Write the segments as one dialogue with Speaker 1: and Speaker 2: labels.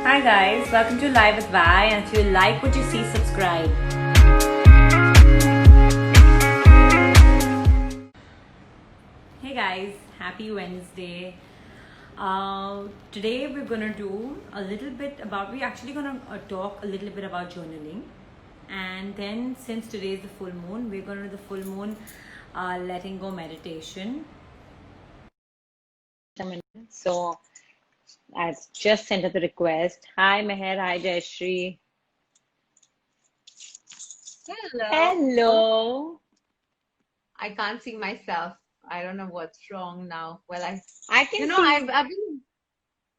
Speaker 1: Hi guys, welcome to Live with Vi, and if you like what you see, subscribe. Hey guys, happy Wednesday. Today we're gonna do a little bit about, we're actually gonna talk a little bit about journaling. And then since today is the full moon, we're gonna do the full moon letting go meditation. So I've just sent her the request. Hi Meher, hi Jayashree.
Speaker 2: Hello.
Speaker 1: Hello.
Speaker 2: I can't see myself. I don't know what's wrong now. Well,
Speaker 1: I can see.
Speaker 2: I've been,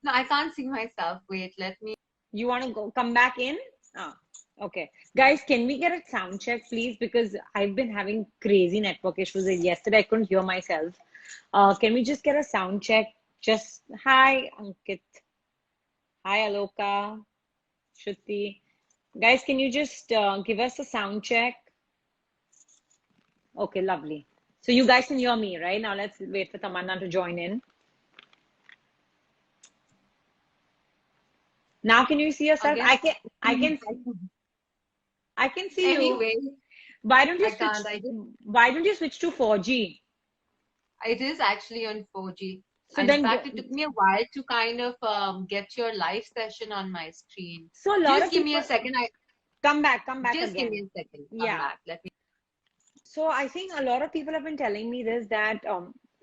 Speaker 2: no, I can't see myself. Wait, let me.
Speaker 1: You want to go come back in? Ah, okay. Guys, can we get a sound check, please? Because I've been having crazy network issues. Yesterday, I couldn't hear myself. Can we just get a sound check? Just hi, Ankit. Hi, Aloka. Shruti. Guys, can you just give us a sound check? Okay, lovely. So you guys can hear me, right? Now let's wait for Tamanna to join in. Now can you see yourself?
Speaker 2: Again,
Speaker 1: I can see you.
Speaker 2: anyway,
Speaker 1: Why don't you
Speaker 2: I
Speaker 1: switch?
Speaker 2: can't.
Speaker 1: Why don't you switch to 4G?
Speaker 2: It is actually on 4G.
Speaker 1: So
Speaker 2: In
Speaker 1: then,
Speaker 2: fact, it took me a while to kind of get your live session on my screen.
Speaker 1: so a lot
Speaker 2: Just
Speaker 1: of
Speaker 2: give me
Speaker 1: people
Speaker 2: a second.
Speaker 1: come back
Speaker 2: Just give me
Speaker 1: again.
Speaker 2: a second. Come
Speaker 1: Yeah.
Speaker 2: back. Let me.
Speaker 1: So I think a lot of people have been telling me this that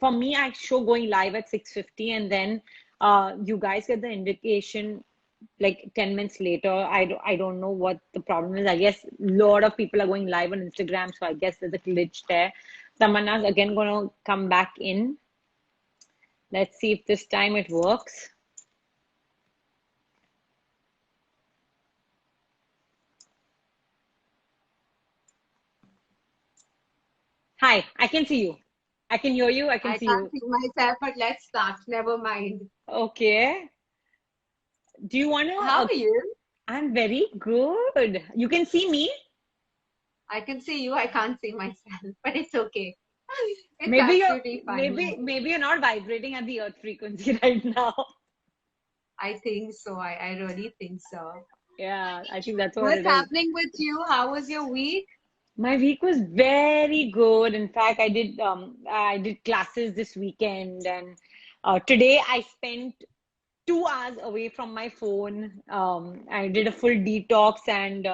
Speaker 1: for me, I show going live at 6:50, and then you guys get the indication like 10 minutes later. I don't know what the problem is. I guess a lot of people are going live on Instagram, so I guess there's a glitch there. Tamanna's again going to come back in. Let's see if this time it works. Hi, I can see you. I can hear you. I can
Speaker 2: I
Speaker 1: see
Speaker 2: can't
Speaker 1: you.
Speaker 2: see myself, but let's start. Never mind.
Speaker 1: Okay. Do you want to?
Speaker 2: How are you?
Speaker 1: I'm very good. You can see me.
Speaker 2: I can see you. I can't see myself, but it's okay. It's
Speaker 1: Maybe you're
Speaker 2: absolutely fine.
Speaker 1: maybe you're not vibrating at the earth frequency right now.
Speaker 2: I think so. I really think so.
Speaker 1: Yeah, I think that's what
Speaker 2: What's
Speaker 1: it is.
Speaker 2: happening with you? How was your week?
Speaker 1: My week was very good. In fact, I did classes this weekend, and today I spent 2 hours away from my phone. I did a full detox, and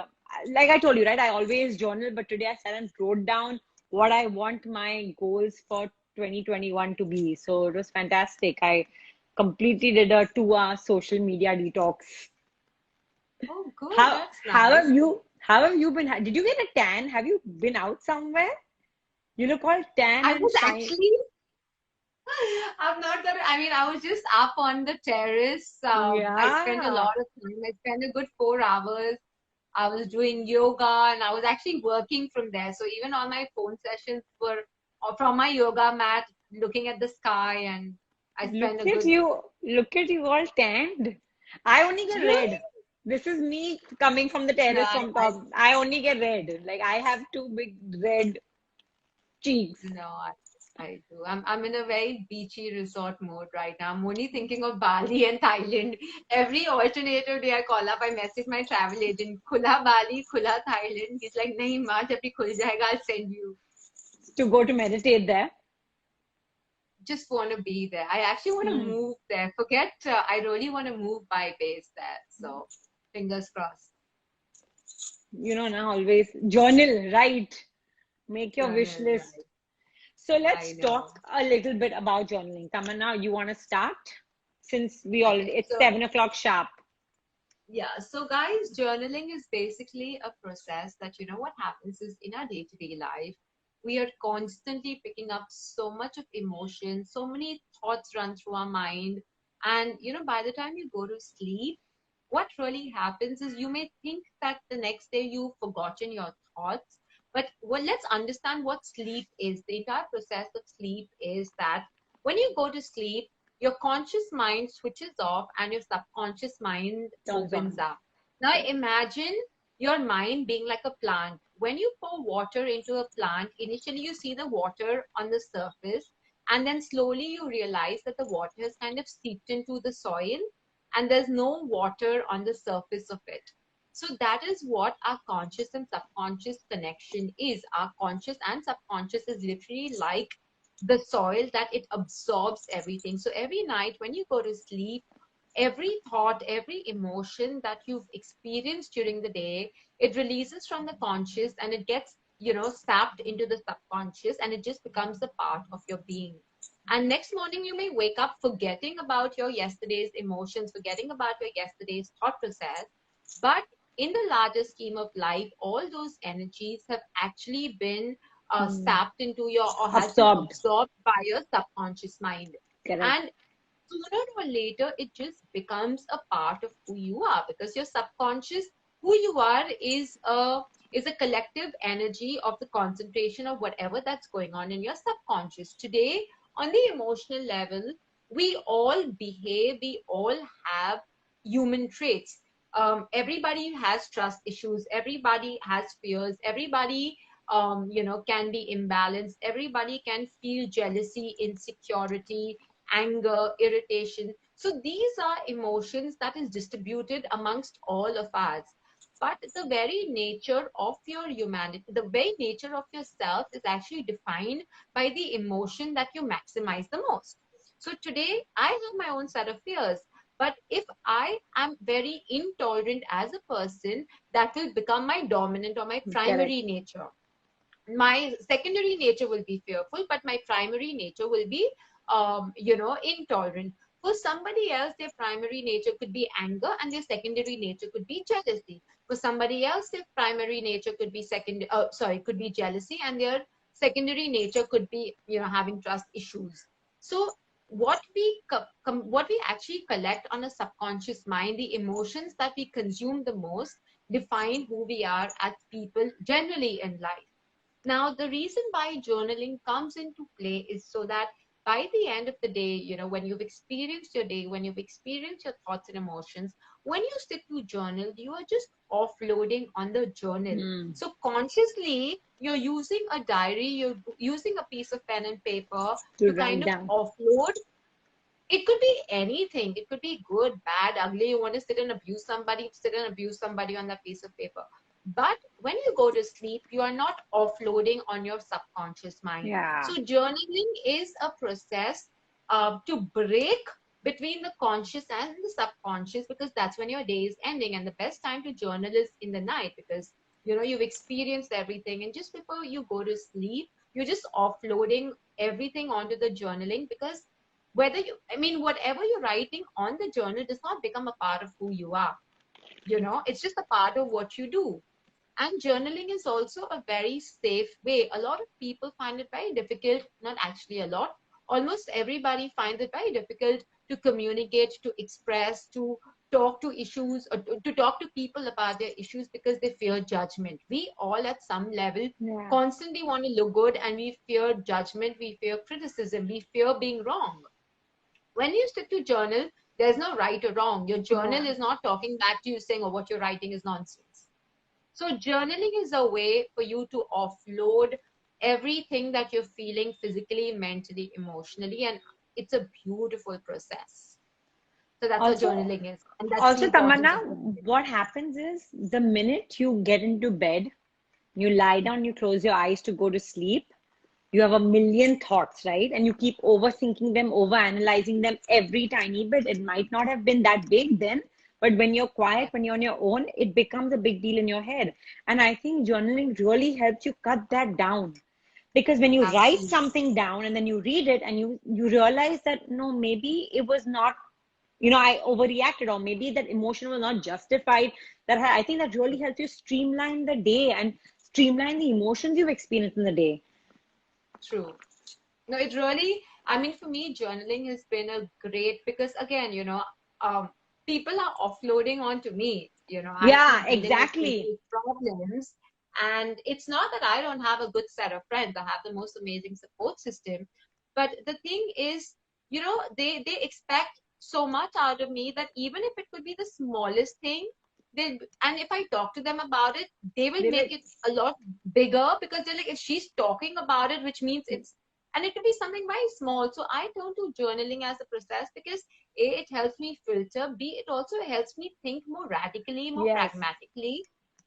Speaker 1: like I told you, right? I always journal, but today I sat and wrote down what I want my goals for 2021 to be. So it was fantastic. I completely did a 2 hour social media detox.
Speaker 2: Oh, good.
Speaker 1: How
Speaker 2: That's
Speaker 1: how have
Speaker 2: nice.
Speaker 1: you how have you been? Did you get a tan? Have you been out somewhere? You look all tan
Speaker 2: I
Speaker 1: and
Speaker 2: was
Speaker 1: shine.
Speaker 2: actually, I'm not gonna, I mean, I was just up on the terrace. I spent a
Speaker 1: Yeah.
Speaker 2: lot of time. I spent a good 4 hours. I was doing yoga and I was actually working from there. So even all my phone sessions were from my yoga mat, looking at the sky, and I spent
Speaker 1: Look
Speaker 2: a
Speaker 1: at
Speaker 2: good.
Speaker 1: you. Look at you all tanned. I only get
Speaker 2: Really?
Speaker 1: red. This is me coming from the
Speaker 2: No,
Speaker 1: terrace from top. I only get red. Like I have two big red cheeks.
Speaker 2: no, I do. I'm in a very beachy resort mode right now. I'm only thinking of Bali and Thailand. Every alternative day I call up, I message my travel agent, Khula Bali, Khula Thailand. He's like, Nahi ma, jab bhi khul jayega, I'll send you.
Speaker 1: To go to meditate there.
Speaker 2: Just want to be there. I actually want to
Speaker 1: Hmm.
Speaker 2: move there. Forget, I really want to move by base there. So fingers crossed.
Speaker 1: You know, now always journal, right? Make your wish
Speaker 2: Journal,
Speaker 1: list.
Speaker 2: right?
Speaker 1: So
Speaker 2: I
Speaker 1: let's
Speaker 2: know.
Speaker 1: talk a little bit about journaling. Tamanna, you want to start? Since we already,
Speaker 2: Okay,
Speaker 1: it's
Speaker 2: so
Speaker 1: 7 o'clock sharp.
Speaker 2: yeah, so guys, journaling is basically a process that, what happens is in our day-to-day life, we are constantly picking up so much of emotion, so many thoughts run through our mind. And, by the time you go to sleep, what really happens is you may think that the next day you've forgotten your thoughts. But well, let's understand what sleep is. The entire process of sleep is that when you go to sleep, your conscious mind switches off and your subconscious mind
Speaker 1: Turns
Speaker 2: opens
Speaker 1: on.
Speaker 2: up. Now
Speaker 1: Yeah.
Speaker 2: imagine your mind being like a plant. When you pour water into a plant, initially you see the water on the surface, and then slowly you realize that the water has kind of seeped into the soil. and there's no water on the surface of it. So that is what our conscious and subconscious connection is. Our conscious and subconscious is literally like the soil, that it absorbs everything. So every night when you go to sleep, every thought, every emotion that you've experienced during the day, it releases from the conscious and it gets, sapped into the subconscious, and it just becomes a part of your being. And next morning, you may wake up forgetting about your yesterday's emotions, forgetting about your yesterday's thought process. But in the larger scheme of life, all those energies have actually been
Speaker 1: Hmm.
Speaker 2: sapped into your, or has been
Speaker 1: Absorbed.
Speaker 2: absorbed by your subconscious mind.
Speaker 1: Correct.
Speaker 2: And sooner or later, it just becomes a part of who you are, because your subconscious, who you are, is a collective energy of the concentration of whatever that's going on in your subconscious. Today, on the emotional level, we all behave, we all have human traits. Everybody has trust issues, everybody has fears, everybody can be imbalanced, everybody can feel jealousy, insecurity, anger, irritation. So these are emotions that is distributed amongst all of us. But the very nature of your humanity, the very nature of yourself is actually defined by the emotion that you maximize the most. So today I have my own set of fears. But if I am very intolerant as a person, that will become my dominant or my
Speaker 1: Correct.
Speaker 2: primary nature. My secondary nature will be fearful, but my primary nature will be, intolerant. For somebody else, their primary nature could be anger, and their secondary nature could be jealousy. For somebody else, their primary nature could be could be jealousy, and their secondary nature could be, having trust issues. So what we actually collect on a subconscious mind, the emotions that we consume the most, define who we are as people generally in life. Now, the reason why journaling comes into play is so that by the end of the day, when you've experienced your day, when you've experienced your thoughts and emotions, when you sit to journal, you are just offloading on the journal.
Speaker 1: Hmm.
Speaker 2: So consciously, you're using a diary, you're using a piece of pen and paper
Speaker 1: To
Speaker 2: to
Speaker 1: write
Speaker 2: kind of
Speaker 1: down.
Speaker 2: offload. It could be anything. It could be good, bad, ugly. You want to sit and abuse somebody on that piece of paper. But when you go to sleep, you are not offloading on your subconscious mind.
Speaker 1: Yeah.
Speaker 2: So journaling is a process to break between the conscious and the subconscious, because that's when your day is ending. And the best time to journal is in the night, because you've experienced everything. And just before you go to sleep, you're just offloading everything onto the journaling, because whatever you're writing on the journal does not become a part of who you are. It's just a part of what you do. And journaling is also a very safe way. A lot of people find it very difficult, not actually a lot, almost everybody finds it very difficult to communicate, to express, to talk to issues, or to talk to people about their issues, because they fear judgment. We all at some level
Speaker 1: Yeah.
Speaker 2: constantly want to look good, and we fear judgment, we fear criticism, we fear being wrong. When you stick to journal, there's no right or wrong. Your journal
Speaker 1: Yeah.
Speaker 2: is not talking back to you saying, oh, what you're writing is nonsense. So journaling is a way for you to offload everything that you're feeling physically, mentally, emotionally, and it's a beautiful process. So that's what
Speaker 1: Also,
Speaker 2: journaling is, and that's the
Speaker 1: also
Speaker 2: importance
Speaker 1: Tamanna,
Speaker 2: of journaling.
Speaker 1: what happens is the minute you get into bed, you lie down, you close your eyes to go to sleep, you have a million thoughts, right? And you keep overthinking them, overanalyzing them every tiny bit. It might not have been that big then, but when you're quiet,
Speaker 2: Yeah,
Speaker 1: when you're on your own, it becomes a big deal in your head. And I think journaling really helps you cut that down. Because when you write
Speaker 2: absolutely.
Speaker 1: something down and then you read it and you realize that no, maybe it was not, I overreacted, or maybe that emotion was not justified. I think that really helps you streamline the day and streamline the emotions you've experienced in the day.
Speaker 2: True. No, it really, for me, journaling has been a great, because again, um, people are offloading onto me. I
Speaker 1: Yeah,
Speaker 2: keep dealing with
Speaker 1: exactly.
Speaker 2: people's problems. And it's not that I don't have a good set of friends. I have the most amazing support system. But the thing is, they expect so much out of me, that even if it could be the smallest thing, and if I talk to them about it, they will
Speaker 1: They
Speaker 2: make
Speaker 1: will,
Speaker 2: it a lot bigger, because they're like, if she's talking about it, which means it's And it could be something very small. So I turn to journaling as a process because A, it helps me filter, B, it also helps me think more radically, more
Speaker 1: Yes,
Speaker 2: pragmatically,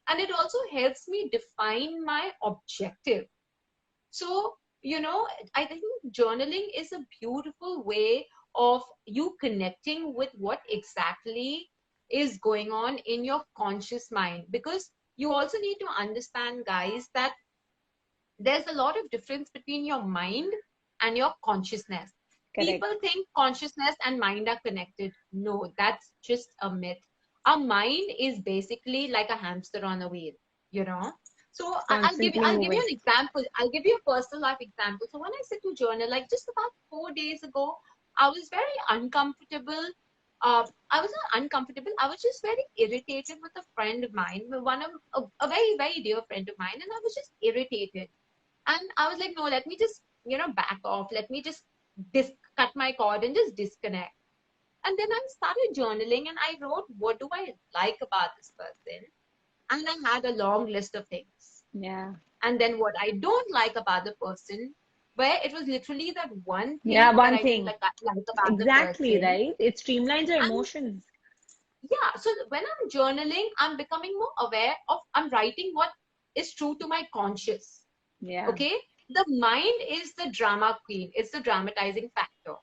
Speaker 2: and it also helps me define my objective. So, I think journaling is a beautiful way of you connecting with what exactly is going on in your conscious mind. Because you also need to understand, guys, that there's a lot of difference between your mind and your consciousness.
Speaker 1: correct.
Speaker 2: People think consciousness and mind are connected. No, that's just a myth. Our mind is basically like a hamster on a wheel, you know. So
Speaker 1: Constantly
Speaker 2: I'll give you
Speaker 1: moving.
Speaker 2: an example. I'll give you a personal life example. So when I sit to journal, like just about 4 days ago, I was very uncomfortable. I was not uncomfortable. I was just very irritated with a friend of mine, one of a very very dear friend of mine, and I was just irritated. And I was like, no, let me just, back off. Let me just cut my cord and just disconnect. And then I started journaling and I wrote, what do I like about this person? And I had a long list of things.
Speaker 1: Yeah.
Speaker 2: And then what I don't like about the person, where it was literally that one
Speaker 1: Yeah,
Speaker 2: thing that
Speaker 1: one
Speaker 2: I didn't
Speaker 1: thing.
Speaker 2: like about the
Speaker 1: Exactly,
Speaker 2: person.
Speaker 1: right? It streamlines your
Speaker 2: And
Speaker 1: emotions.
Speaker 2: yeah, so when I'm journaling, I'm becoming more aware of, I'm writing what is true to my conscious.
Speaker 1: Yeah,
Speaker 2: Okay, the mind is the drama queen, it's the dramatizing factor.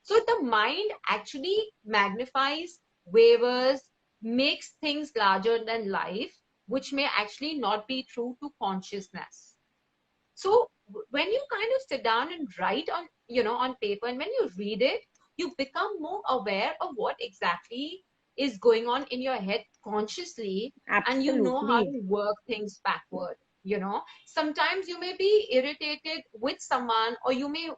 Speaker 2: So the mind actually magnifies, wavers, makes things larger than life, which may actually not be true to consciousness. So when you kind of sit down and write on, on paper, and when you read it, you become more aware of what exactly is going on in your head consciously, and you know how
Speaker 1: absolutely.
Speaker 2: to work things backward. Sometimes you may be irritated with someone, or you may,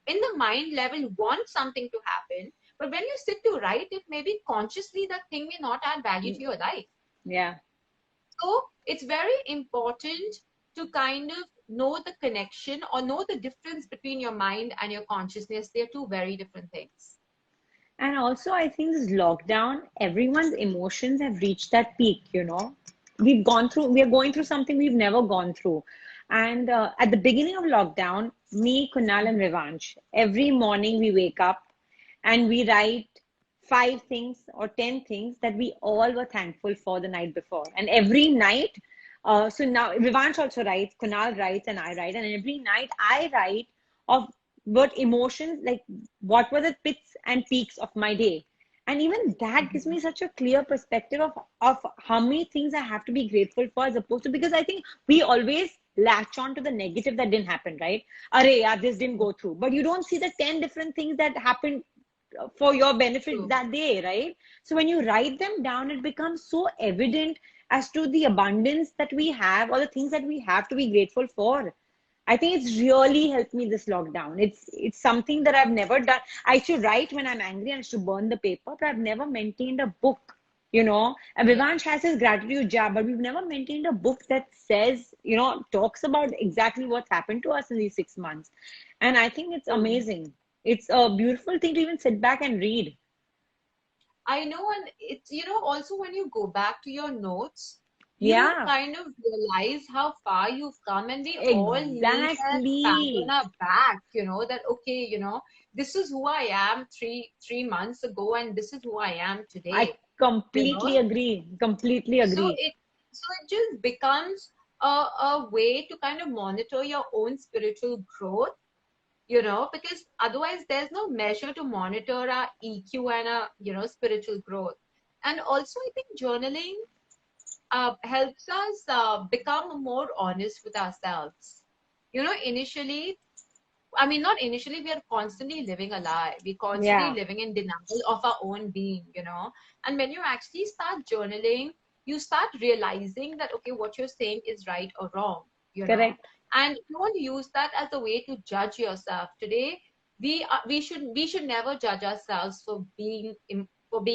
Speaker 2: in the mind level, want something to happen, but when you sit to write it, maybe consciously that thing may not add value to
Speaker 1: Mm,
Speaker 2: your life.
Speaker 1: yeah.
Speaker 2: So it's very important to kind of know the connection or know the difference between your mind and your consciousness. They're two very different things.
Speaker 1: And also, I think this lockdown, everyone's emotions have reached that peak, we are going through something we've never gone through. And at the beginning of lockdown, me, Kunal, and Revanch, every morning we wake up and we write 5 things or 10 things that we all were thankful for the night before. And every night, so now Revanch also writes, Kunal writes, and I write. And every night I write of what emotions, like what were the pits and peaks of my day. And even that gives
Speaker 2: Mhm.
Speaker 1: me such a clear perspective of how many things I have to be grateful for, as opposed to, because I think we always latch on to the negative that didn't happen, right? Array, yeah, this didn't go through. But you don't see the 10 different things that happened for your benefit
Speaker 2: True.
Speaker 1: that day, right? So when you write them down, it becomes so evident as to the abundance that we have, or the things that we have to be grateful for. I think it's really helped me this lockdown. It's something that I've never done. I used to write when I'm angry and I used to burn the paper, but I've never maintained a book. And
Speaker 2: Yeah.
Speaker 1: Vivansh has his gratitude jar, but we've never maintained a book that says, talks about exactly what's happened to us in these 6 months. And I think it's
Speaker 2: True.
Speaker 1: amazing. It's a beautiful thing to even sit back and read.
Speaker 2: I know, and it's, also when you go back to your notes, you
Speaker 1: Yeah,
Speaker 2: kind of realize how far you've come, and we all need that pat on
Speaker 1: exactly.
Speaker 2: our back, that okay, this is who I am three months ago, and this is who I am
Speaker 1: I
Speaker 2: today, you know.
Speaker 1: completely agree. Completely
Speaker 2: So
Speaker 1: agree.
Speaker 2: it just becomes a way to kind of monitor your own spiritual growth, because otherwise there's no measure to monitor our EQ and our, spiritual growth. And also, I think journaling helps us become more honest with ourselves. Initially, I mean, not initially, we are constantly living a lie. We're constantly
Speaker 1: Yeah,
Speaker 2: living in denial of our own being. And when you actually start journaling, you start realizing that, okay, what you're saying is right or wrong.
Speaker 1: correct.
Speaker 2: And don't use that as a way to judge yourself. Today, we should never judge ourselves for being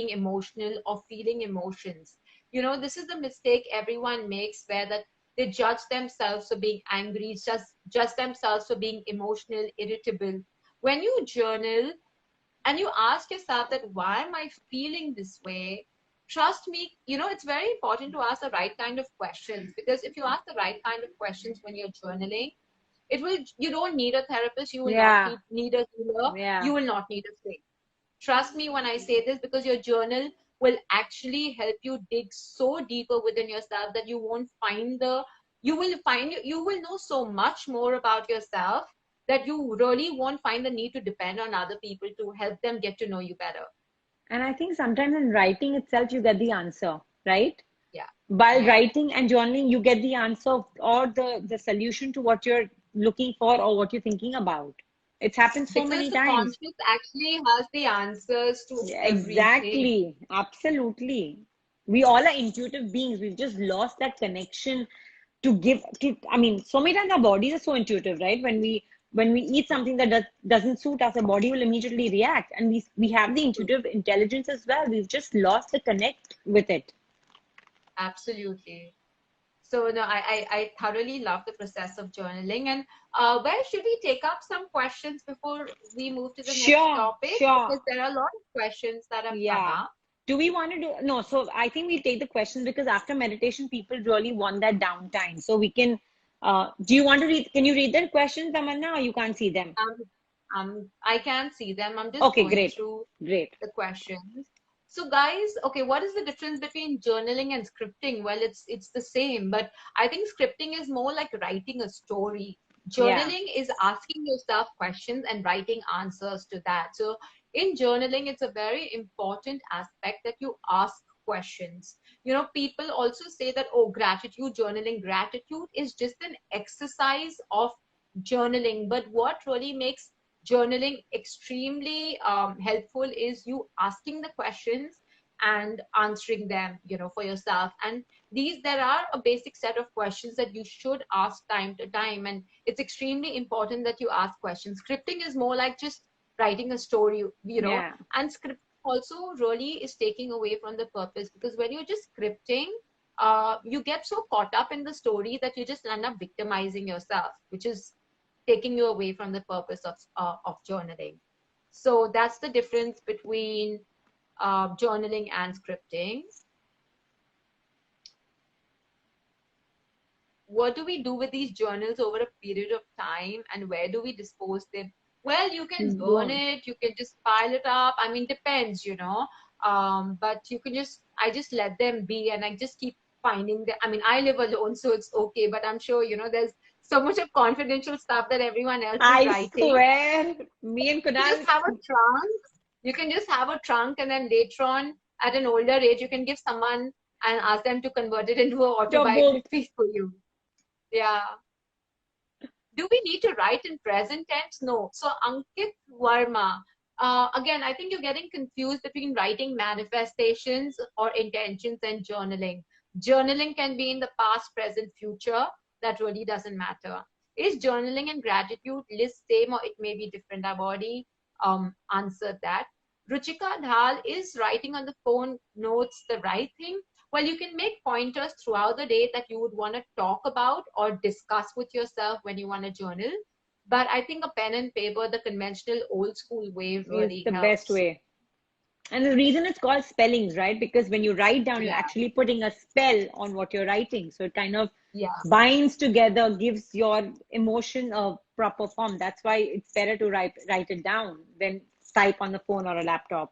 Speaker 2: emotional or feeling emotions. This is the mistake everyone makes, where that they judge themselves for being angry, just judge themselves for being emotional, irritable. When you journal and you ask yourself that why am I feeling this way? Trust me, it's very important to ask the right kind of questions, because if you ask the right kind of questions when you're journaling, It will, you don't need a therapist, you will not
Speaker 1: Yeah.
Speaker 2: need a healer,
Speaker 1: Yeah.
Speaker 2: you will not need a thing. Trust me when I say this, because your journal will actually help you dig so deeper within yourself that you won't find the, you will know so much more about yourself that you really won't find the need to depend on other people to help them get to know you better.
Speaker 1: And I think sometimes in writing itself, you get the answer, right?
Speaker 2: Yeah.
Speaker 1: While
Speaker 2: Yeah.
Speaker 1: writing and journaling, you get the answer or the solution to what you're looking for or what you're thinking about. It's happened so
Speaker 2: Because
Speaker 1: many
Speaker 2: the
Speaker 1: times.
Speaker 2: conscious actually has the answers to
Speaker 1: Yeah,
Speaker 2: everything.
Speaker 1: exactly. Absolutely. We all are intuitive beings. We've just lost that connection to give to, I mean, so many times our bodies are so intuitive, right? When we eat
Speaker 2: Yeah.
Speaker 1: something that doesn't suit us, our body will immediately react. And we have the
Speaker 2: True.
Speaker 1: intuitive intelligence as well. We've just lost the connect with it.
Speaker 2: Absolutely. So no, I thoroughly love the process of journaling. And where should we take up some questions before we move to the next
Speaker 1: Sure,
Speaker 2: topic?
Speaker 1: sure.
Speaker 2: Because there are a lot of questions that have come
Speaker 1: Yeah.
Speaker 2: up.
Speaker 1: Do we want to do no? So I think we'll take the questions because after meditation, people really want that downtime. So we can do you want to read, can you read the questions, Tamanna, or you can't see them?
Speaker 2: Um, I can see them. I'm just
Speaker 1: Okay,
Speaker 2: going
Speaker 1: great.
Speaker 2: through
Speaker 1: Great.
Speaker 2: the questions. So guys, okay, what is the difference between journaling and scripting? Well, it's the same, but I think scripting is more like writing a story.
Speaker 1: Yeah.
Speaker 2: Journaling is asking yourself questions and writing answers to that. So in journaling, it's a very important aspect that you ask questions. You know, people also say that, oh, gratitude journaling, gratitude is just an exercise of journaling. But what really makes journaling extremely helpful is you asking the questions and answering them, you know, for yourself. And these, there are a basic set of questions that you should ask time to time, and it's extremely important that you ask questions. Scripting is more like just writing a story, you know.
Speaker 1: Yeah.
Speaker 2: And script also really is taking away from the purpose, because when you're just scripting, you get so caught up in the story that you just end up victimizing yourself, which is taking you away from the purpose of journaling. So that's the difference between journaling and scripting. What do we do with these journals over a period of time, and where do we dispose them? Well, you can burn
Speaker 1: Go.
Speaker 2: it, you can just pile it up. I mean, depends, you know. But you can just, I just let them be, and I just keep finding them. I mean, I live alone, so it's okay, but I'm sure, you know, there's so much of confidential stuff that everyone else is
Speaker 1: I
Speaker 2: writing.
Speaker 1: swear, me and
Speaker 2: You just
Speaker 1: Kunal.
Speaker 2: have a trunk. You can just have a trunk, and then later on, at an older age, you can give someone and ask them to convert it into an
Speaker 1: The book.
Speaker 2: autobiography for you. Yeah. Do we need to write in present tense? No. So Ankit Verma, again, I think you're getting confused between writing manifestations or intentions and journaling. Journaling can be in the past, present, future. That really doesn't matter. Is journaling and gratitude list same, or it may be different? I've already answered that. Ruchika Dhal, is writing on the phone notes the right thing? Well, you can make pointers throughout the day that you would want to talk about or discuss with yourself when you want to journal. But I think a pen and paper, the conventional old school way,
Speaker 1: Is
Speaker 2: really
Speaker 1: the best
Speaker 2: helps.
Speaker 1: way. And the reason it's called spellings, right? Because when you write down, you're
Speaker 2: Yeah,
Speaker 1: actually putting a spell on what you're writing. So it kind of
Speaker 2: yeah,
Speaker 1: binds together, gives your emotion a proper form. That's why it's better to write it down than type on the phone or a laptop.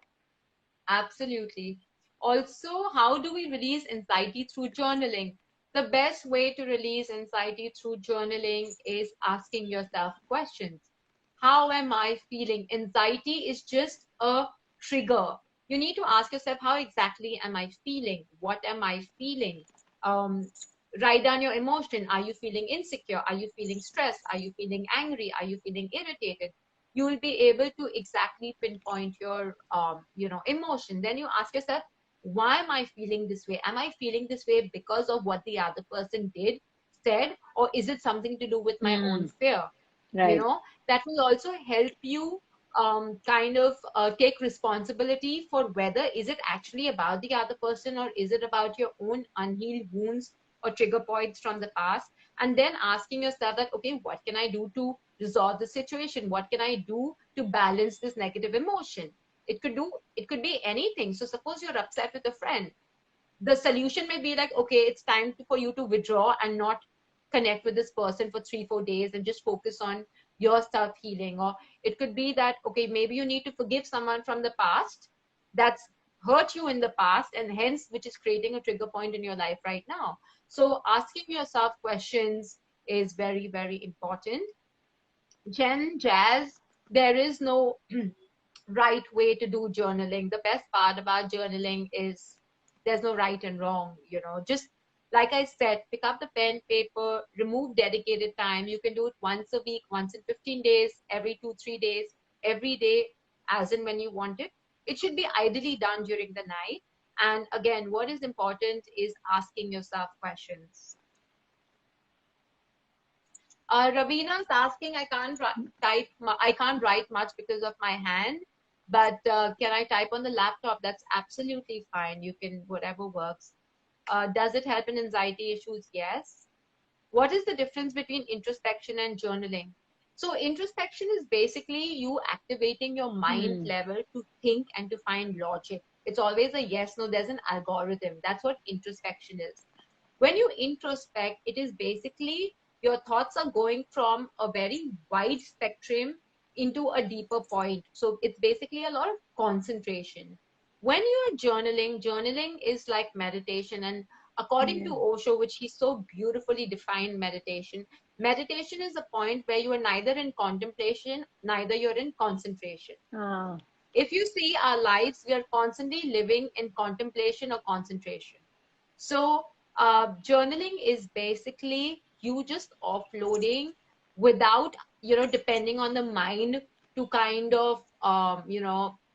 Speaker 2: absolutely. Also, how do we release anxiety through journaling? The best way to release anxiety through journaling is asking yourself questions. How am I feeling? Anxiety is just a trigger. You need to ask yourself, how exactly am I feeling? What am I feeling? Um, Write down your emotion. Are you feeling insecure? Are you feeling stressed? Are you feeling angry? Are you feeling irritated? You will be able to exactly pinpoint your, emotion. Then you ask yourself, why am I feeling this way? Am I feeling this way because of what the other person did, said, or is it something to do with my own
Speaker 1: Hmm.
Speaker 2: fear? You
Speaker 1: Right.
Speaker 2: know, that will also help you kind of take responsibility for whether is it actually about the other person, or is it about your own unhealed wounds or trigger points from the past. And then asking yourself that, okay, what can I do to resolve the situation? What can I do to balance this negative emotion? It could be anything. So suppose you're upset with a friend, the solution may be like, okay, it's time for you to withdraw and not connect with this person for 3 4 days and just focus on your self healing. Or it could be that, okay, maybe you need to forgive someone from the past that's hurt you in the past, and hence which is creating a trigger point in your life right now. So asking yourself questions is very, very important. Jen, Jazz, there is no right way to do journaling. The best part about journaling is there's no right and wrong, just like I said, pick up the pen, paper, remove dedicated time. You can do it once a week, once in 15 days, every 2 3 days, every day, as in when you want it. It should be ideally done during the night. And again, what is important is asking yourself questions. Ravina's asking, I can't write much because of my hand, but can I type on the laptop? That's absolutely fine. You can, whatever works. Does it help in anxiety issues? Yes. What is the difference between introspection and journaling? So introspection is basically you activating your mind
Speaker 1: Hmm.
Speaker 2: level to think and to find logic. It's always a yes, no, there's an algorithm. That's what introspection is. When you introspect, it is basically your thoughts are going from a very wide spectrum into a deeper point. So it's basically a lot of concentration. When you're journaling, journaling is like meditation. And according to
Speaker 1: Yeah.
Speaker 2: Osho, which he so beautifully defined meditation, meditation is a point where you are neither in contemplation, neither you're in concentration.
Speaker 1: Ah.
Speaker 2: If you see our lives, we are constantly living in contemplation or concentration. So, journaling is basically you just offloading without, depending on the mind to kind of,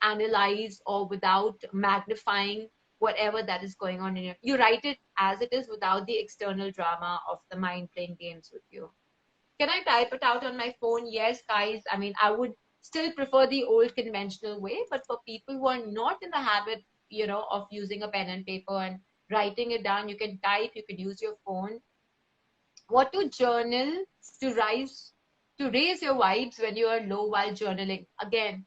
Speaker 2: analyze, or without magnifying whatever that is going on in you write it as it is without the external drama of the mind playing games with you. Can I type it out on my phone? Yes, guys. I mean, I would still prefer the old conventional way, but for people who are not in the habit, of using a pen and paper and writing it down, you can type, you can use your phone. What to journal to raise your vibes when you are low while journaling? Again,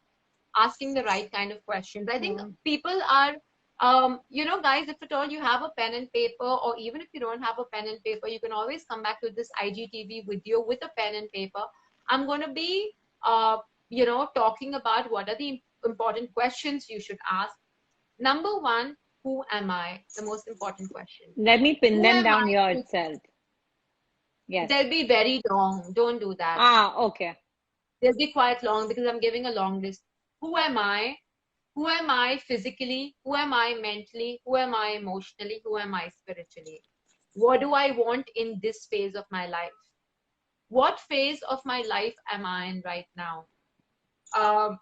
Speaker 2: asking the right kind of questions. I think
Speaker 1: Yeah.
Speaker 2: people are, guys, if at all you have a pen and paper, or even if you don't have a pen and paper, you can always come back to this IGTV video with a pen and paper. I'm going to be, talking about what are the important questions you should ask. Number one, who am I? The most important question.
Speaker 1: Let me pin
Speaker 2: Who
Speaker 1: them
Speaker 2: am
Speaker 1: down
Speaker 2: I?
Speaker 1: here itself. Yes.
Speaker 2: They'll be very long. Don't do that.
Speaker 1: Ah, okay.
Speaker 2: They'll be quite long because I'm giving a long list. Who am I? Who am I physically? Who am I mentally? Who am I emotionally? Who am I spiritually? What do I want in this phase of my life? What phase of my life am I in right now? Um,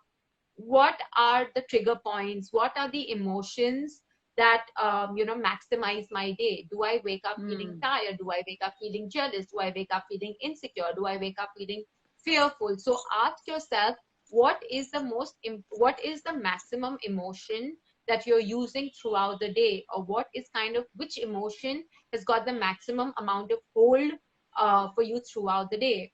Speaker 2: what are the trigger points? What are the emotions that maximize my day? Do I wake up feeling
Speaker 1: Hmm.
Speaker 2: tired? Do I wake up feeling jealous? Do I wake up feeling insecure? Do I wake up feeling fearful? So ask yourself, what is the maximum emotion that you're using throughout the day, or what is kind of which emotion has got the maximum amount of hold for you throughout the day.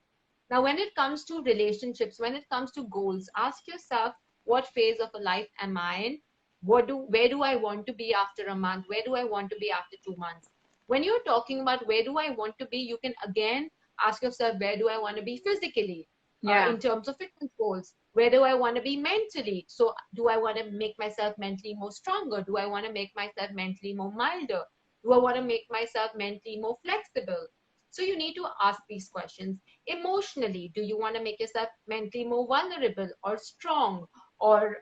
Speaker 2: Now, when it comes to relationships, when it comes to goals, ask yourself, what phase of a life am I in? Where do I want to be after a month? Where do I want to be after 2 months? When you're talking about where do I want to be, you can again ask yourself, where do I want to be physically,
Speaker 1: Yeah.
Speaker 2: in terms of fitness goals? Where do I want to be mentally? So, do I want to make myself mentally more stronger? Do I want to make myself mentally more milder? Do I want to make myself mentally more flexible? So, you need to ask these questions. Emotionally, do you want to make yourself mentally more vulnerable or strong, or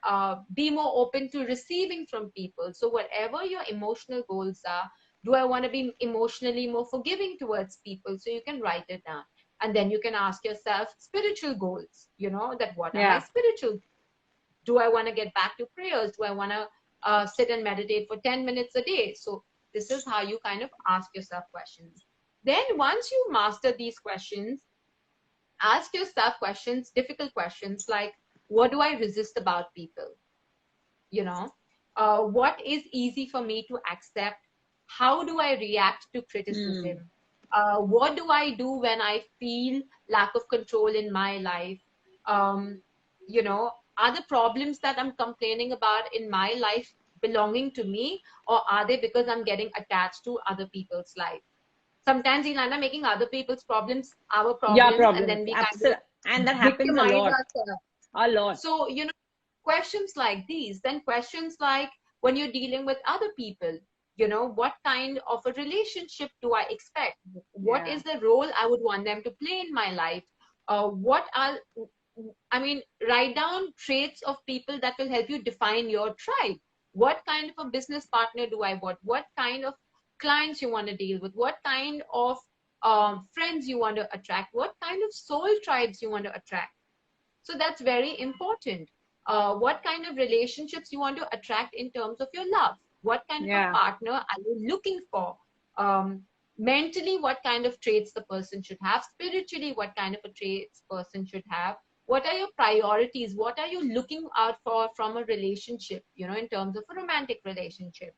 Speaker 2: be more open to receiving from people? So whatever your emotional goals are, do I want to be emotionally more forgiving towards people? So you can write it down, and then you can ask yourself spiritual goals, that what are my
Speaker 1: Yeah.
Speaker 2: spiritual? Do I want to get back to prayers? Do I want to sit and meditate for 10 minutes a day? So this is how you kind of ask yourself questions. Then once you master these questions, ask yourself questions, difficult questions like, what do I resist about people? You know, what is easy for me to accept? How do I react to
Speaker 1: Hmm.
Speaker 2: criticism? What do I do when I feel lack of control in my life? Um, are the problems that I'm complaining about in my life belonging to me, or are they because I'm getting attached to other people's life? Sometimes we'll end up making other people's problems our
Speaker 1: Yeah,
Speaker 2: problems, and
Speaker 1: problems.
Speaker 2: then we kind of
Speaker 1: Absolutely. And that happens a
Speaker 2: victimize
Speaker 1: lot.
Speaker 2: ourselves.
Speaker 1: A lot.
Speaker 2: So, questions like these, then questions like when you're dealing with other people, what kind of a relationship do I expect? What
Speaker 1: Yeah.
Speaker 2: is the role I would want them to play in my life? What are, I mean, write down traits of people that will help you define your tribe. What kind of a business partner do I want? What kind of clients you want to deal with? What kind of friends you want to attract? What kind of soul tribes you want to attract? So that's very important. What kind of relationships you want to attract in terms of your love? What kind of a
Speaker 1: Yeah.
Speaker 2: partner are you looking for? Um, Mentally, what kind of traits the person should have? Spiritually, what kind of a traits person should have? What are your priorities? What are you looking out for from a relationship, in terms of a romantic relationship?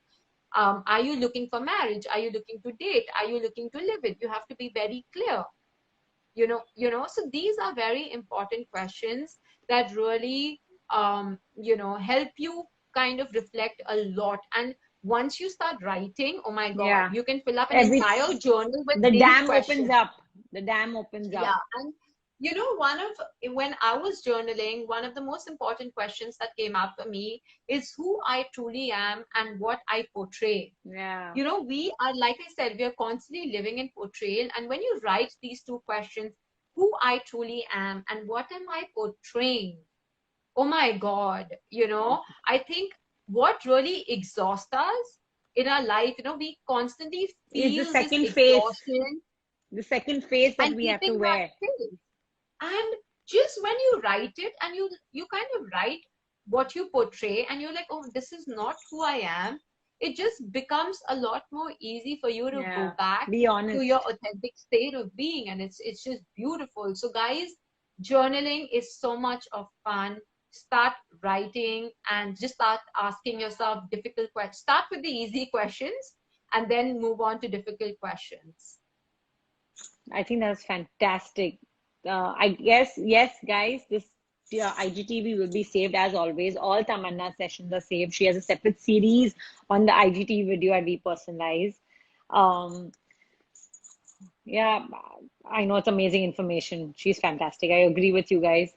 Speaker 2: Are you looking for marriage? Are you looking to date? Are you looking to live it? You have to be very clear. So these are very important questions that really help you kind of reflect a lot. And once you start writing, oh my god,
Speaker 1: Yeah.
Speaker 2: you can fill up an
Speaker 1: Every
Speaker 2: entire journal with
Speaker 1: the
Speaker 2: these
Speaker 1: dam opens
Speaker 2: questions.
Speaker 1: up. The dam opens up.
Speaker 2: Yeah. And one of when I was journaling, one of the most important questions that came up for me is who I truly am and what I portray.
Speaker 1: Yeah.
Speaker 2: We are, like I said, we are constantly living in portrayal. And when you write these two questions, who I truly am and what am I portraying? Oh my God, I think what really exhausts us in our life, we constantly
Speaker 1: Is the
Speaker 2: feel this
Speaker 1: second face.
Speaker 2: exhaustion
Speaker 1: The second face that
Speaker 2: and
Speaker 1: we have to
Speaker 2: keeping that
Speaker 1: wear.
Speaker 2: face. And just when you write it and you kind of write what you portray and you're like, oh, this is not who I am, it just becomes a lot more easy for you to go
Speaker 1: Yeah.
Speaker 2: back
Speaker 1: Be
Speaker 2: to your
Speaker 1: honest.
Speaker 2: authentic state of being. And it's just beautiful. So guys, journaling is so much of fun. Start writing and just start asking yourself difficult questions. Start with the easy questions and then move on to difficult questions.
Speaker 1: I think that's fantastic. I guess, yes, guys, this IGTV will be saved as always. All Tamanna sessions are saved. She has a separate series on the IGTV video at We Personalize. Um, yeah, I know it's amazing information. She's fantastic. I agree with you guys.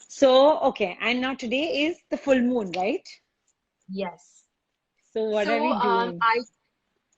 Speaker 1: So, okay, and now today is the full moon, right?
Speaker 2: Yes.
Speaker 1: So, what are
Speaker 2: So
Speaker 1: we doing?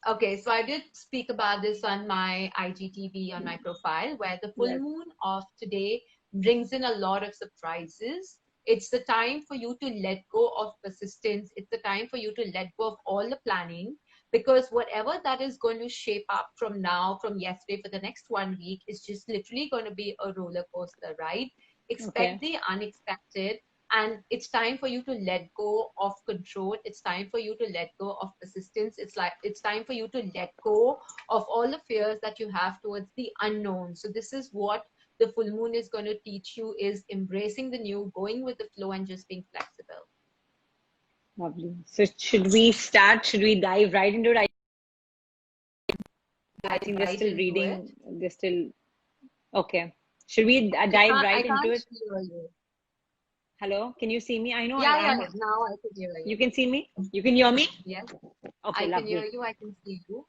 Speaker 2: okay, so I did speak about this on my IGTV on my profile, where the full
Speaker 1: Yes.
Speaker 2: moon of today brings in a lot of surprises. It's the time for you to let go of persistence. It's the time for you to let go of all the planning, because whatever that is going to shape up from now, from yesterday, for the next 1 week is just literally going to be a roller coaster, right? Expect
Speaker 1: Okay.
Speaker 2: the unexpected, and it's time for you to let go of control. It's time for you to let go of persistence. It's time for you to let go of all the fears that you have towards the unknown. So this is what the full moon is going to teach you, is embracing the new, going with the flow, and just being flexible.
Speaker 1: Lovely. So, should we start? Should we dive right into it? I
Speaker 2: Dive
Speaker 1: think they're
Speaker 2: right
Speaker 1: still
Speaker 2: into it.
Speaker 1: reading. They're still okay. Should we dive
Speaker 2: I
Speaker 1: right into
Speaker 2: can't
Speaker 1: it?
Speaker 2: hear you.
Speaker 1: Hello, can you see me? I know
Speaker 2: Yeah, yeah,
Speaker 1: I'm.
Speaker 2: yeah. Now I can hear
Speaker 1: You
Speaker 2: you.
Speaker 1: can see me? You can hear me?
Speaker 2: Yes,
Speaker 1: Okay,
Speaker 2: I can hear
Speaker 1: lovely.
Speaker 2: you. I can see you.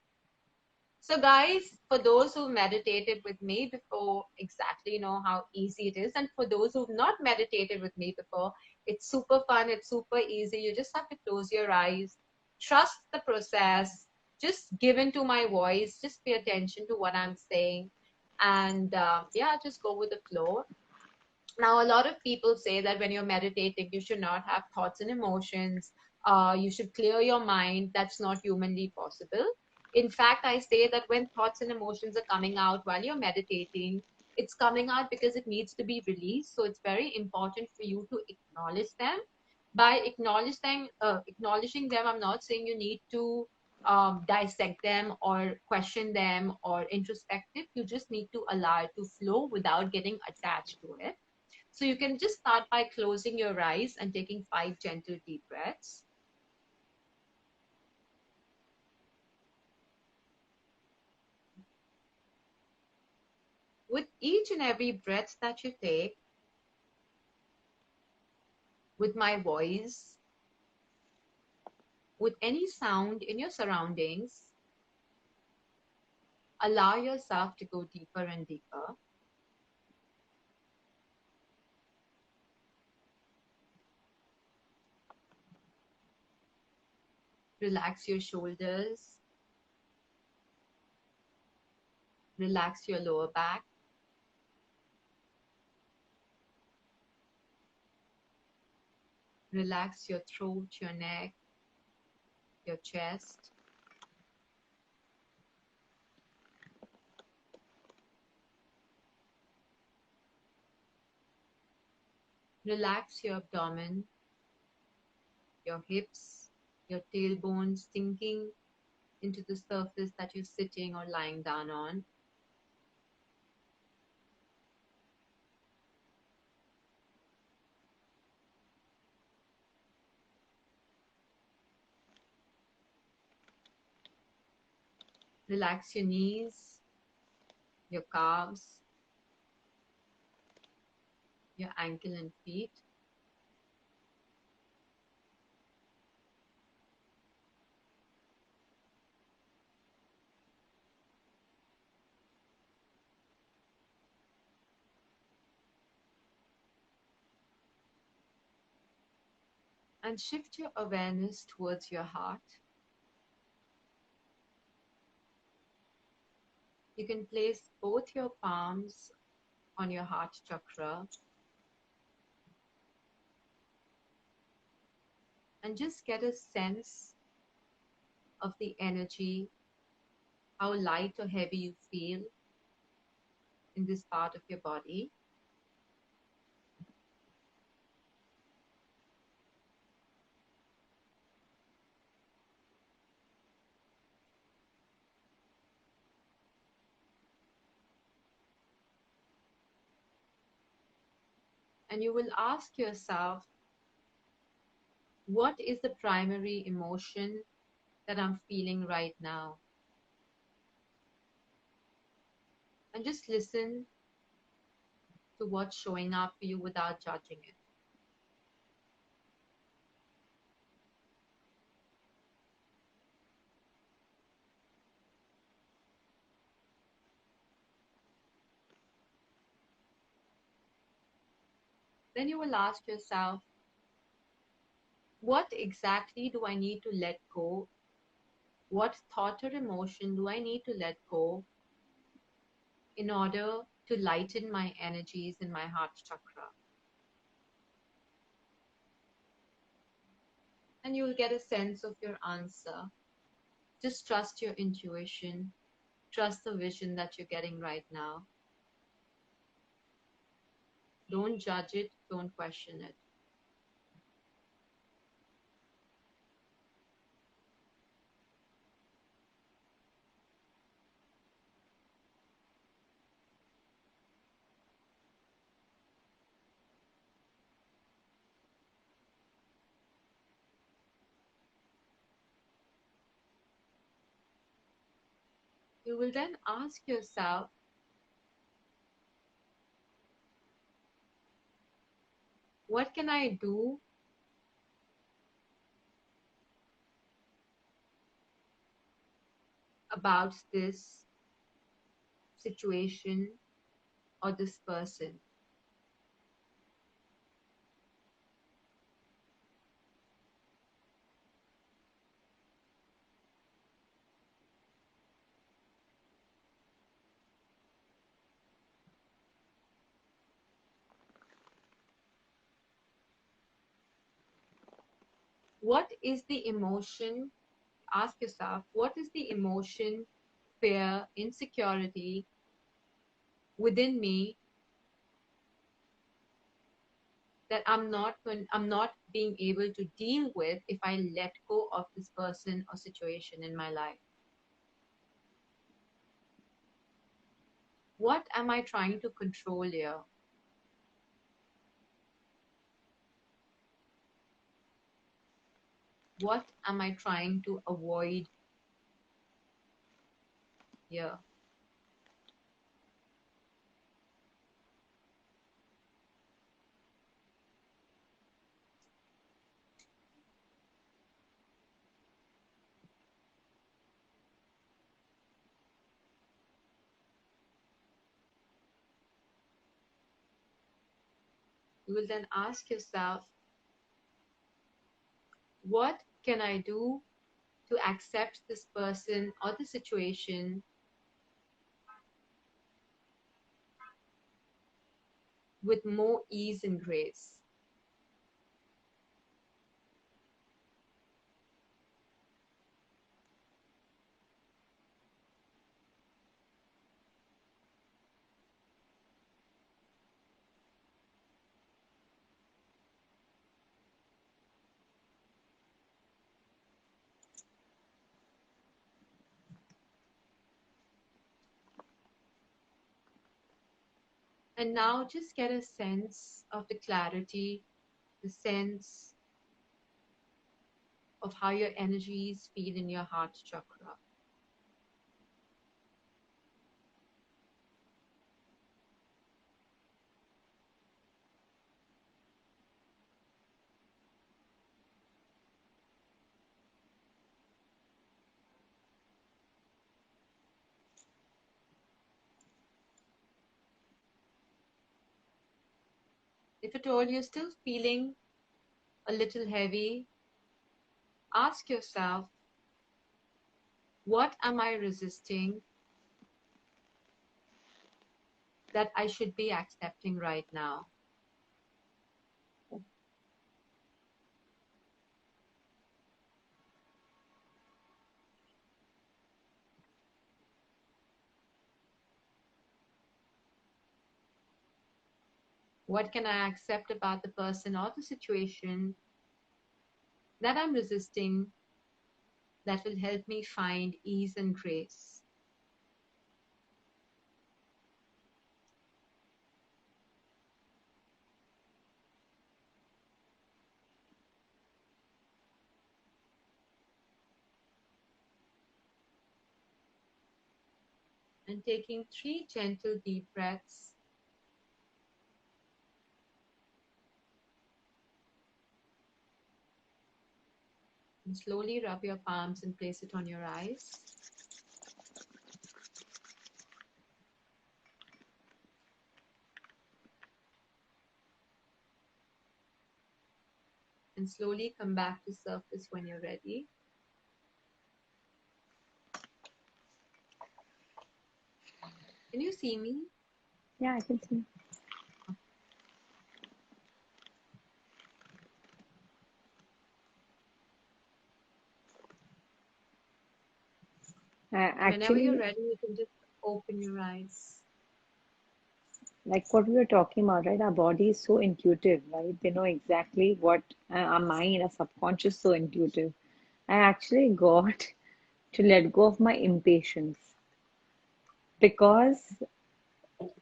Speaker 2: So, guys, for those who meditated with me before, exactly know how easy it is. And for those who've not meditated with me before, it's super fun, it's super easy. You just have to close your eyes, trust the process, just give into my voice, just pay attention to what I'm saying, and yeah, just go with the flow. Now, a lot of people say that when you're meditating, you should not have thoughts and emotions. You should clear your mind. That's not humanly possible. In fact, I say that when thoughts and emotions are coming out while you're meditating, it's coming out because it needs to be released. So it's very important for you to acknowledge them. By acknowledging them, I'm not saying you need to dissect them or question them or introspective. You just need to allow it to flow without getting attached to it. So you can just start by closing your eyes and taking 5 gentle deep breaths. With each and every breath that you take, with my voice, with any sound in your surroundings, Allow yourself to go deeper and deeper. Relax your shoulders, relax your lower back, relax your throat, your neck, your chest. Relax your abdomen, your hips, your tailbone sinking into the surface that you're sitting or lying down on. Relax your knees, your calves, your ankle and feet. And shift your awareness towards your heart. You can place both your palms on your heart chakra and just get a sense of the energy, how light or heavy you feel in this part of your body. And you will ask yourself, what is the primary emotion that I'm feeling right now? And just listen to what's showing up for you without judging it. Then you will ask yourself, what exactly do I need to let go? What thought or emotion do I need to let go in order to lighten my energies in my heart chakra? And you will get a sense of your answer. Just trust your intuition, trust the vision that you're getting right now. Don't judge it, don't question it. You will then ask yourself, what can I do about this situation or this person? What is the emotion? Ask yourself, what is the emotion, fear, insecurity within me that I'm not being able to deal with if I let go of this person or situation in my life? What am I trying to control here? What am I trying to avoid here? You will then ask yourself, what can I do to accept this person or the situation with more ease and grace? And now just get a sense of the clarity, the sense of how your energies feel in your heart chakra. If at all you're still feeling a little heavy, ask yourself, what am I resisting that I should be accepting right now? What can I accept about the person or the situation that I'm resisting that will help me find ease and grace? And taking 3 gentle deep breaths, and slowly rub your palms and place it on your eyes. And slowly come back to surface when you're ready. Can you see me?
Speaker 1: Yeah, I can see.
Speaker 2: Whenever you're
Speaker 1: Actually,
Speaker 2: ready, you can just open your eyes.
Speaker 1: like what we were talking about, right? Our body is so intuitive, right? They know exactly what our mind, our subconscious, so intuitive. I actually got to let go of my impatience because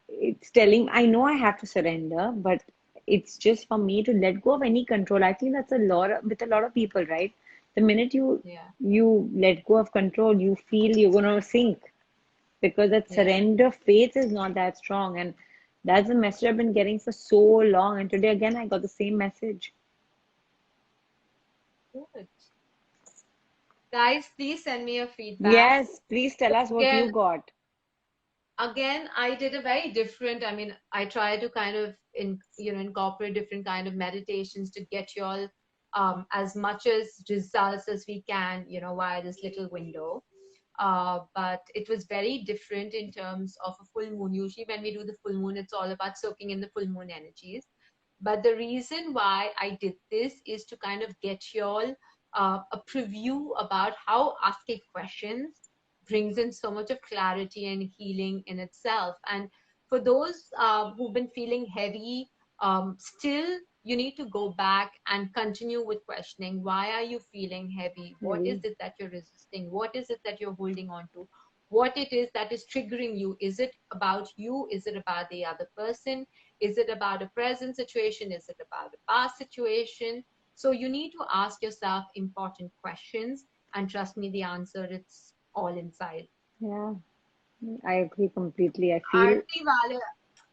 Speaker 1: it's telling, I know I have to surrender, but it's just for me to let go of any control. I think that's a lot of, with a lot of people, right? The minute
Speaker 2: Yeah,
Speaker 1: you let go of control, you feel you're gonna sink because that
Speaker 2: yeah.
Speaker 1: surrender faith is not that strong. And that's the message I've been getting for so long. And today again I got the same message.
Speaker 2: Good. Guys, please send me your feedback.
Speaker 1: Yes, please tell us what
Speaker 2: Again,
Speaker 1: you got.
Speaker 2: I did a very different, I try to kind of incorporate different kind of meditations to get you all as much as results as we can, via this little window. But it was very different in terms of a full moon. Usually, when we do the full moon, it's all about soaking in the full moon energies. But the reason why I did this is to kind of get y'all a preview about how asking questions brings in so much of clarity and healing in itself. And for those who've been feeling heavy, still you need to go back and continue with questioning. Why are you feeling heavy? What is
Speaker 1: Maybe.
Speaker 2: it that you're resisting? What is it that you're holding on to? What it is that is triggering you? Is it about you? Is it about the other person? Is it about a present situation? Is it about a past situation? So you need to ask yourself important questions, and trust me, the answer, it's all inside.
Speaker 1: Yeah, I agree completely. I feel,
Speaker 2: Aarti Wale,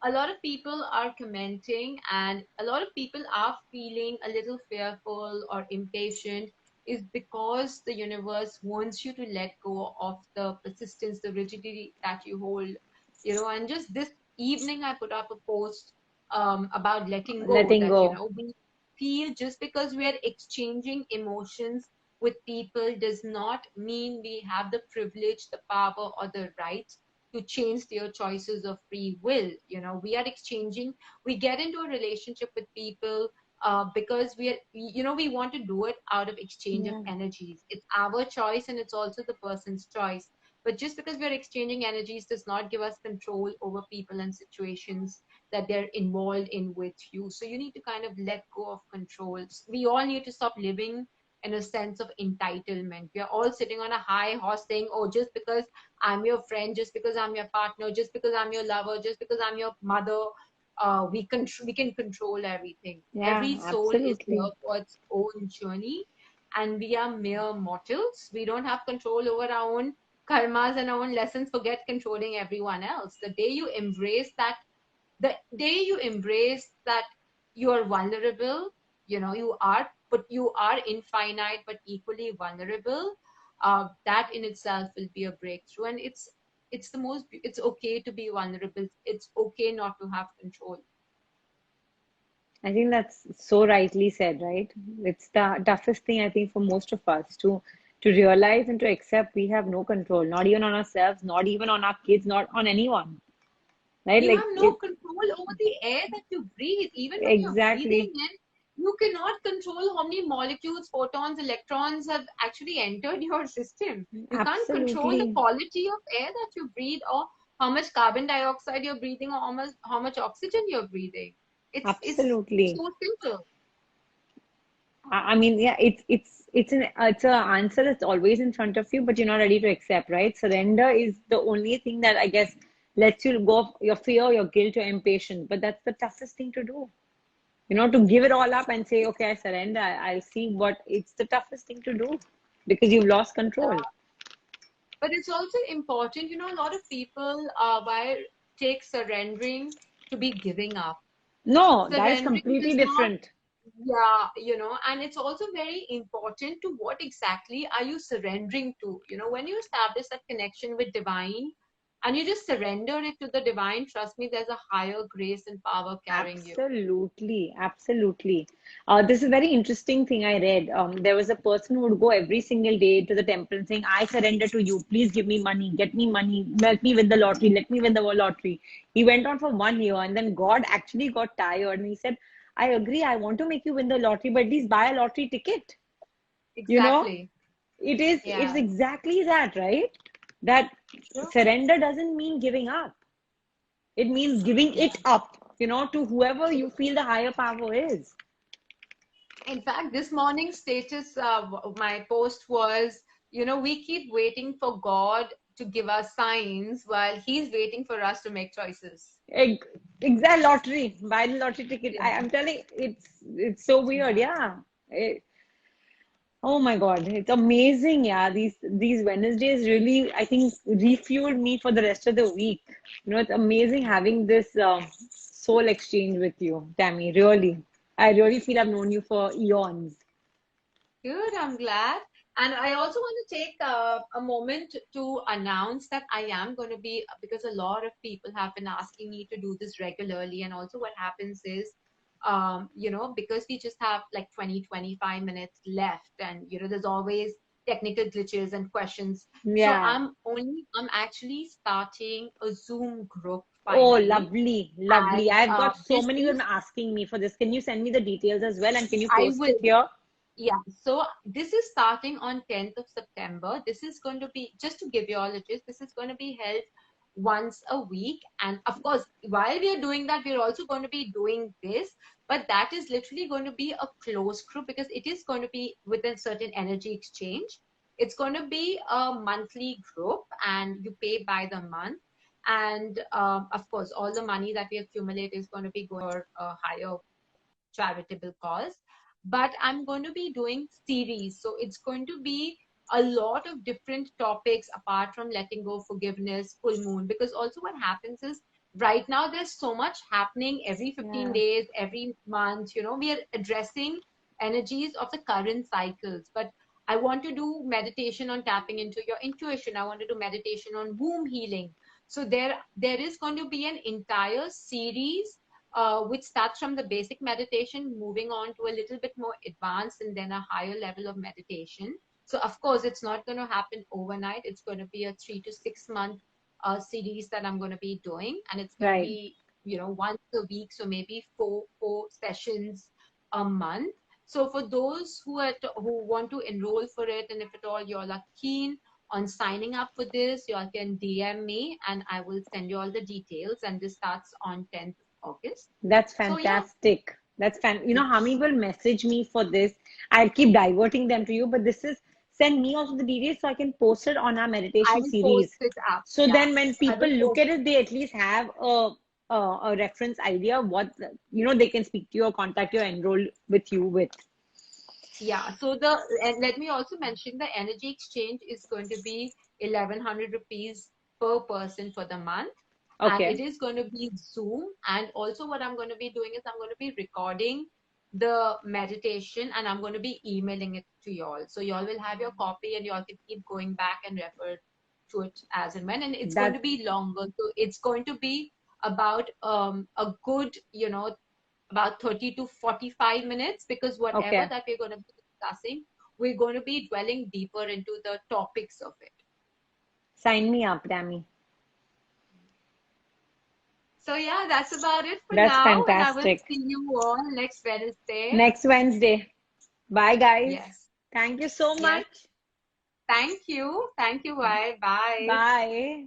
Speaker 2: a lot of people are commenting, and a lot of people are feeling a little fearful or impatient, is because the universe wants you to let go of the persistence, the rigidity that you hold. And just this evening, I put up a post about letting go,
Speaker 1: letting
Speaker 2: that
Speaker 1: go.
Speaker 2: we feel just because we are exchanging emotions with people does not mean we have the privilege, the power, or the right to change their choices of free will. We are exchanging, we get into a relationship with people because we want to do it out of exchange of
Speaker 1: Yeah.
Speaker 2: energies. It's our choice and it's also the person's choice. But just because we're exchanging energies does not give us control over people and situations that they're involved in with you. So you need to kind of let go of controls. We all need to stop living in a sense of entitlement. We are all sitting on a high horse saying, oh, just because I'm your friend, just because I'm your partner, just because I'm your lover, just because I'm your mother, we can control everything.
Speaker 1: Yeah,
Speaker 2: Every soul is here
Speaker 1: absolutely.
Speaker 2: for its own journey, and we are mere mortals. We don't have control over our own karmas and our own lessons. Forget controlling everyone else. The day you embrace that you are vulnerable, but you are infinite but equally vulnerable, that in itself will be a breakthrough. And it's okay to be vulnerable. It's okay not to have control.
Speaker 1: I think that's so rightly said, right? It's the toughest thing I think for most of us to realize and to accept we have no control, not even on ourselves, not even on our kids, not on anyone, right?
Speaker 2: You
Speaker 1: Like
Speaker 2: have no
Speaker 1: it
Speaker 2: control over the air that you breathe. Even when you're breathing
Speaker 1: exactly,
Speaker 2: in, you cannot control how many molecules, photons, electrons have actually entered your system. You can't control the
Speaker 1: absolutely,
Speaker 2: quality of air that you breathe, or how much carbon dioxide you're breathing, or how much oxygen you're breathing. It's
Speaker 1: absolutely.
Speaker 2: so simple.
Speaker 1: I mean, yeah, it's a answer that's always in front of you, but you're not ready to accept, right? Surrender is the only thing that I guess lets you go of your fear, your guilt, your impatience. But that's the toughest thing to do. To give it all up and say, okay, I surrender. I'll see what it's the toughest thing to do because you've lost control.
Speaker 2: But it's also important, a lot of people why take surrendering to be giving up.
Speaker 1: No, that is
Speaker 2: Surrendering
Speaker 1: completely
Speaker 2: does not,
Speaker 1: different.
Speaker 2: yeah, and it's also very important to what exactly are you surrendering to. When you establish that connection with divine and you just surrender it to the divine, trust me, there's a higher grace and power carrying you.
Speaker 1: Absolutely, absolutely. This is a very interesting thing I read. There was a person who would go every single day to the temple and saying, I surrender to you. Please give me money, get me money, let me win the lottery, let me win the lottery. He went on for 1 year and then God actually got tired and he said, I agree, I want to make you win the lottery, but at least buy a lottery ticket. You know,
Speaker 2: Exactly.
Speaker 1: it's
Speaker 2: Yeah.
Speaker 1: exactly that, right? That
Speaker 2: True.
Speaker 1: surrender doesn't mean giving up. It means giving
Speaker 2: Yeah.
Speaker 1: it up, to whoever you
Speaker 2: So,
Speaker 1: feel the higher power is.
Speaker 2: in fact, this morning's status, my post was, we keep waiting for God to give us signs while He's waiting for us to make choices.
Speaker 1: Ex- Exact lottery, buy the lottery ticket.
Speaker 2: Yeah.
Speaker 1: I'm telling, it's so weird,
Speaker 2: Yeah.
Speaker 1: yeah. Oh my God, it's amazing, yeah. These Wednesdays really, I think, refueled me for the rest of the week. It's amazing having this soul exchange with you, Tammy. Really, I really feel I've known you for eons.
Speaker 2: Good, I'm glad. And I also want to take a moment to announce that I am going to be, because a lot of people have been asking me to do this regularly. And also, what happens is, because we just have like 20-25 minutes left, and, there's always technical glitches and questions. So
Speaker 1: Yeah.
Speaker 2: I'm actually starting a Zoom group
Speaker 1: Oh,
Speaker 2: finally.
Speaker 1: lovely, lovely.
Speaker 2: And
Speaker 1: I've got so
Speaker 2: this
Speaker 1: many of
Speaker 2: is,
Speaker 1: them asking me for this. Can you send me the details as well? And can you
Speaker 2: I
Speaker 1: post it
Speaker 2: will.
Speaker 1: here?
Speaker 2: Yeah, so this is starting on 10th of September. This is going to be, just to give you all a gist, this is going to be held once a week. And of course, while we are doing that, we're also going to be doing this. But that is literally going to be a closed group because it is going to be with a certain energy exchange. It's going to be a monthly group and you pay by the month. And of course, all the money that we accumulate is going to be going for a higher charitable cause. But I'm going to be doing series, so it's going to be a lot of different topics apart from letting go, forgiveness, full moon. Because also what happens is, right now there's so much happening every 15
Speaker 1: Yeah.
Speaker 2: days, every month. We are addressing energies of the current cycles. But I want to do meditation on tapping into your intuition. I want to do meditation on womb healing. So there is going to be an entire series which starts from the basic meditation, moving on to a little bit more advanced and then a higher level of meditation. So, of course, it's not going to happen overnight. It's going to be a 3 to 6 month series that I'm going to be doing, and it's going to
Speaker 1: Right.
Speaker 2: be, once a week, so maybe four sessions a month. So, for those who want to enroll for it, and if at all you all are keen on signing up for this, you all can DM me, and I will send you all the details. And this starts on 10th August.
Speaker 1: That's
Speaker 2: So yeah,
Speaker 1: fantastic. That's fan. You know how many
Speaker 2: yes,
Speaker 1: will message me for this? I'll keep diverting them to you, but this is send me also the details so I can post it on our
Speaker 2: I
Speaker 1: meditation
Speaker 2: will post
Speaker 1: series.
Speaker 2: it up.
Speaker 1: So
Speaker 2: Yeah,
Speaker 1: then when
Speaker 2: I
Speaker 1: people
Speaker 2: will
Speaker 1: look
Speaker 2: post.
Speaker 1: at it, they at least have a reference idea what they can speak to you or contact you or enroll with you with.
Speaker 2: Yeah, so and let me also mention the energy exchange is going to be 1100 rupees per person for the month. And it
Speaker 1: Okay,
Speaker 2: is going to be Zoom. And also, what I'm going to be doing is I'm going to be recording the meditation and I'm going to be emailing it to y'all. So, y'all will have your copy and y'all can keep going back and refer to it as and when. And it's going to
Speaker 1: that
Speaker 2: be longer. So, it's going to be about a good, about 30 to 45 minutes, because whatever
Speaker 1: okay.
Speaker 2: that we're going to be discussing, we're going to be dwelling deeper into the topics of it.
Speaker 1: Sign me up, Tammy.
Speaker 2: So yeah, that's about it for
Speaker 1: That's
Speaker 2: now, and I will
Speaker 1: fantastic.
Speaker 2: see you all next Wednesday.
Speaker 1: Next Wednesday. Bye, guys.
Speaker 2: Yes.
Speaker 1: Thank you so
Speaker 2: Yes.
Speaker 1: much.
Speaker 2: Thank you. Thank you. Bye. Bye.
Speaker 1: Bye.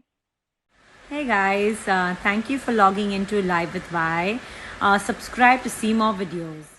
Speaker 1: Hey guys, thank you for logging into Live with Vi. Subscribe to see more videos.